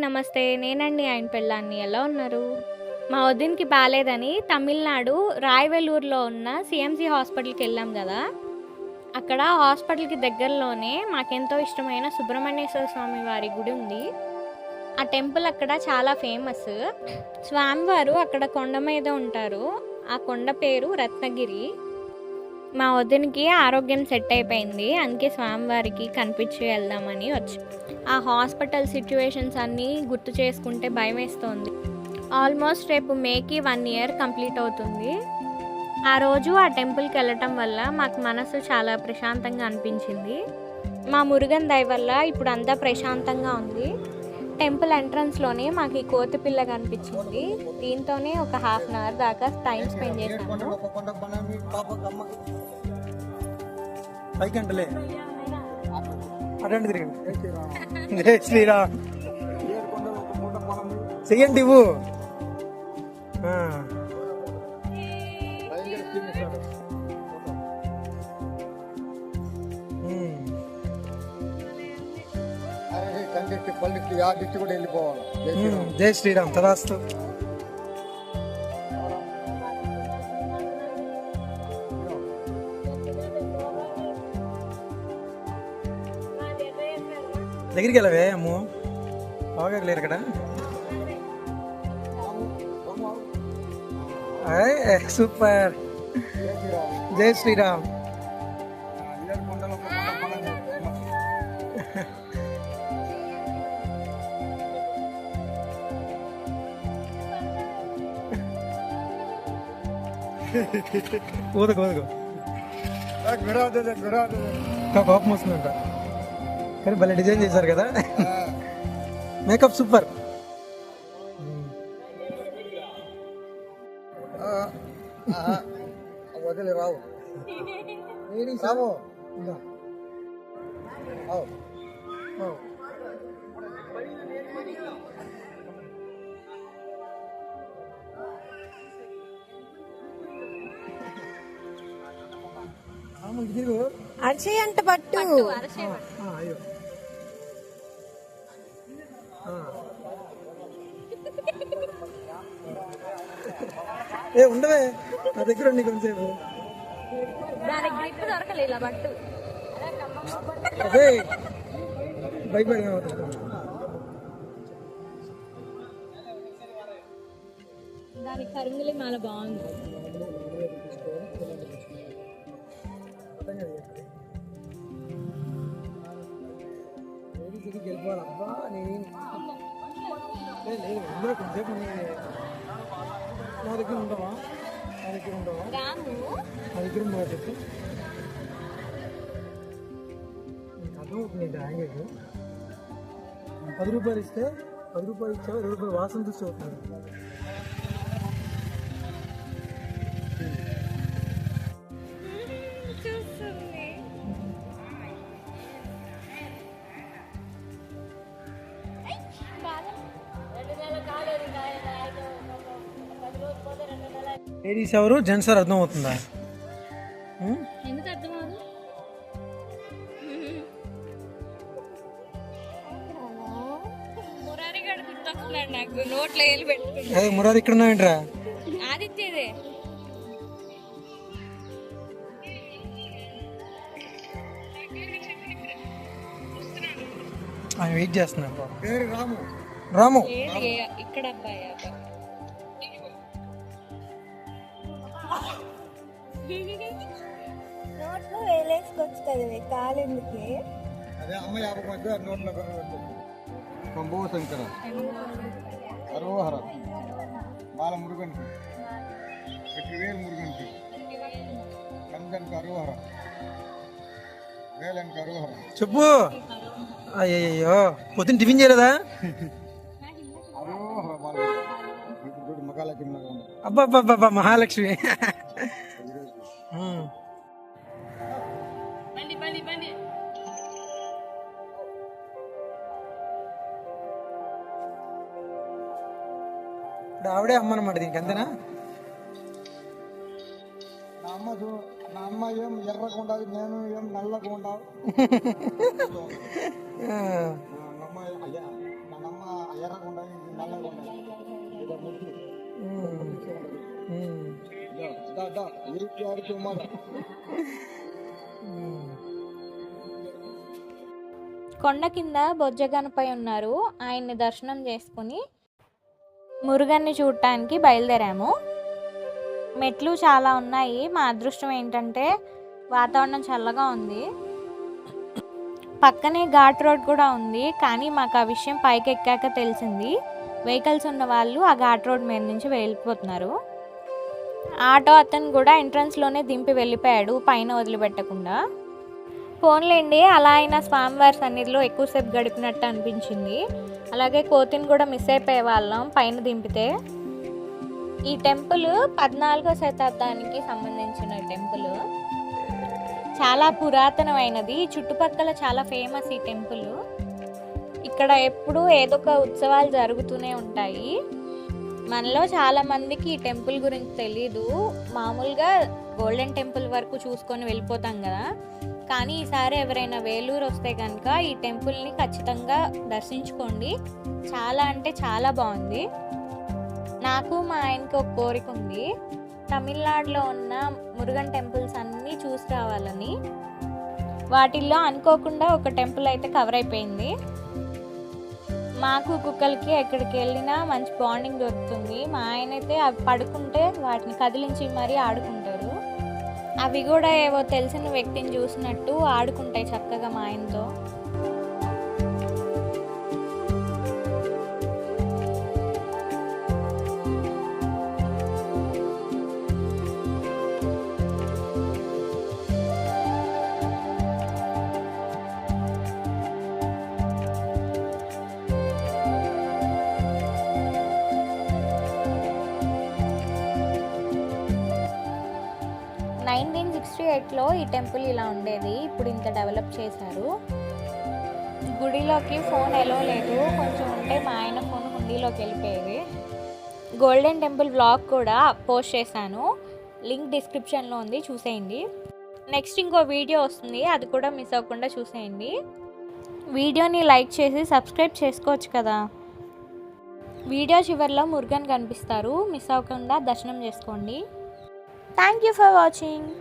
నమస్తే. నేనండి ఆయన పెళ్ళాన్ని. ఎలా ఉన్నారు? మా వదినకి బాలేదని తమిళనాడు రాయవెల్లూరులో ఉన్న సీఎంసీ హాస్పిటల్‌కెళ్ళాం గదా! అక్కడ హాస్పిటల్‌కి దగ్గరలోనే మాకెంతో ఇష్టమైన సుబ్రహ్మణ్యేశ్వర స్వామి వారి గుడి ఉంది. ఆ టెంపుల్ అక్కడ చాలా ఫేమస్. స్వామివారు అక్కడ కొండ మీద ఉంటారు. ఆ కొండ పేరు రత్నగిరి. మా వదినకి ఆరోగ్యం సెట్ అయిపోయింది. అందుకే స్వామివారికి కనిపించి వెళ్దామని వచ్చాం. ఆ హాస్పిటల్ సిట్యుయేషన్స్ అన్నీ గుర్తు చేసుకుంటే భయమేస్తోంది. ఆల్మోస్ట్ రేపు మేకి 1 ఇయర్ కంప్లీట్ అవుతుంది. ఆ రోజు ఆ టెంపుల్కి వెళ్ళటం వల్ల మాకు మనసు చాలా ప్రశాంతంగా అనిపించింది. మా మురుగన్ దయ వల్ల ఇప్పుడు అంతా ప్రశాంతంగా ఉంది. టెంపుల్ ఎంట్రన్స్లోనే మాకు ఈ కోతి పిల్ల కనిపించింది. దీంతోనే ఒక ½ అన్ అవర్ దాకా టైం స్పెండ్ చేశాను. పైకంటలే అటెండ్ తిరిగి జై శ్రీరామ్ చెయ్యండి ఇవ్వు. జై శ్రీరామ్ తదాస్తు. దగ్గరికి వెళ్ళవే అమ్ము, బాగా లేరు ఇక్కడ. సూపర్. జై శ్రీరామ్. ఊదకు ఊదకు కోపం వస్తుందంట, కానీ భలే డిజైన్ చేశారు కదా. Makeup super. వదిలే రావు రావు. అరిచేయి అంట పట్టు. అయ్యో ఏ ఉండవే నా దగ్గర ఉండి కొంచెంసేపు. అదే భయపడిన దాని కరుంగిలి మాల బాగుంది. గెలిపోవాలబ్బా. లేదు అందరూ కొంచెంసేపు నా దగ్గర ఉండవా, నా దగ్గర ఉండవా, నా దగ్గర ఉండవా చెప్పు. నీకు అర్థమవుతుంది లాంగ్వేజ్. 10 రూపాయలు ఇస్తే 10 రూపాయలు ఇచ్చావు, 20 రూపాయలు వాసన చూసి అవుతుంది. లేడీస్ ఎవరు జెంట్స్ ఎవరు అర్థం అవుతుందా? ఎందుకు అర్థమవుతుంది? మురారి గడు గుర్తొస్తున్నాడు నాకు. నోట్లో ఏలు పెట్టుకుంటా. మురారి ఇక్కడ ఉన్నాయంట్రా. ఆదిత్యదే. ఆయన వెయిట్ చేస్తున్నారు. రాము రాము ఇక్కడ అబ్బాయి నోట్లో వేలేసుకొచ్చు కదా కాలెందుకు. అదే అమ్మ 50 మధ్య నోట్లో కంబో శంకర అరోహర బాల మురుగన్కి 8,000 మురుగన్కి కందన్కి అరోహర వేలన్కి అరోహర. చెప్పు. అయ్యో పొద్దున్న టిఫిన్ చేయలేదా? అరోహర బాల మహాలక్ష్మి. అబ్బా మహాలక్ష్మి. ఇప్పుడు ఆవిడే అమ్మ అన్నమాట దీనికి, అంతేనా? నా అమ్మ ఏం ఎర్రగా ఉండదు, నేను ఏం నల్లగా ఉండవు. కొండ కింద బొజ్జగనపై ఉన్నారు. ఆయన్ని దర్శనం చేసుకుని మురుగన్ని చూడటానికి బయలుదేరాము. మెట్లు చాలా ఉన్నాయి. మా అదృష్టం ఏంటంటే వాతావరణం చల్లగా ఉంది. పక్కనే ఘాట్ రోడ్ కూడా ఉంది. కానీ మాకు ఆ విషయం పైకి ఎక్కాక తెలిసింది. వెహికల్స్ ఉన్న వాళ్ళు ఆ ఘాట్ రోడ్ మీద నుంచి వెళ్ళిపోతున్నారు. ఆటో అతను కూడా ఎంట్రన్స్లోనే దింపి వెళ్ళిపోయాడు, పైన వదిలిపెట్టకుండా. ఫోన్లేండి, అలా అయినా స్వామివారి సన్నిధిలో ఎక్కువసేపు గడిపినట్టు అనిపించింది. అలాగే కోతిని కూడా మిస్ అయిపోయే వాళ్ళం పైన దింపితే. ఈ టెంపుల్ 14వ శతాబ్దానికి సంబంధించిన టెంపుల్. చాలా పురాతనమైనది. చుట్టుపక్కల చాలా ఫేమస్ ఈ టెంపుల్. ఇక్కడ ఎప్పుడూ ఏదో ఒక ఉత్సవాలు జరుగుతూనే ఉంటాయి. మనలో చాలా మందికి ఈ టెంపుల్ గురించి తెలీదు. మామూలుగా గోల్డెన్ టెంపుల్ వరకు చూసుకొని వెళ్ళిపోతాం కదా. కానీ ఈసారి ఎవరైనా వేలూరు వస్తే కనుక ఈ టెంపుల్ని ఖచ్చితంగా దర్శించుకోండి. చాలా అంటే చాలా బాగుంది. నాకు మా ఆయనకి ఒక కోరిక ఉంది, తమిళనాడులో ఉన్న మురుగన్ టెంపుల్స్ అన్నీ చూసి రావాలని. వాటిల్లో అనుకోకుండా ఒక టెంపుల్ అయితే కవర్ అయిపోయింది. మాకు కుక్కలకి ఎక్కడికి వెళ్ళినా మంచి బాండింగ్ దొరుకుతుంది. మా ఆయన అయితే అవి పడుకుంటే వాటిని కదిలించి మరీ ఆడుకుంటారు. అవి కూడా ఏవో తెలిసిన వ్యక్తిని చూసినట్టు ఆడుకుంటాయి చక్కగా మా ఆయనతో. లో ఈ టెంపుల్ ఇలా ఉండేది. ఇప్పుడు ఇంత డెవలప్ చేశారు. గుడిలోకి ఫోన్ ఎలో లేదు. కొంచెం ఉంటే మా ఆయన ఫోన్ హుండీలోకి వెళ్ళిపోయేది. గోల్డెన్ టెంపుల్ వ్లాగ్ కూడా పోస్ట్ చేశాను, లింక్ డిస్క్రిప్షన్లో ఉంది, చూసేయండి. నెక్స్ట్ ఇంకో వీడియో వస్తుంది, అది కూడా మిస్ అవ్వకుండా చూసేయండి. వీడియోని లైక్ చేసి సబ్స్క్రైబ్ చేసుకోవచ్చు కదా. వీడియో చివరిలో మురుగన్ కనిపిస్తారు, మిస్ అవ్వకుండా దర్శనం చేసుకోండి. Thank you for watching.